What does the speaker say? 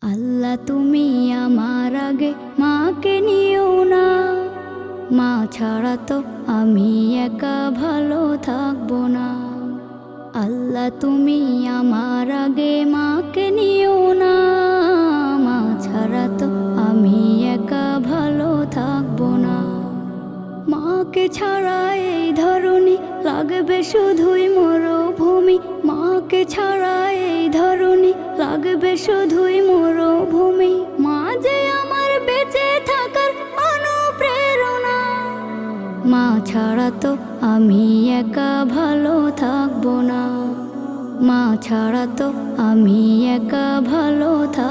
আল্লাহ তুমি আমার আগে মাকে নিও না, মা ছাড়া তো আমি একা ভালো থাকবো না। আল্লাহ তুমি আমার আগে মাকে নিও না, মা ছাড়া তো আমি একা ভালো থাকবো না। মাকে ছাড়া এই ধরনী লাগবে শুধুই মরুভূমি, মাকে ছাড়া এই ধরনী লাগবে শুধুই মরুভূমি। মা যে আমার বেঁচে থাকার অনুপ্রেরণা, মা ছাড়া তো আমি একা ভালো থাকবো না, মা ছাড়া তো আমি একা ভালো থাকবো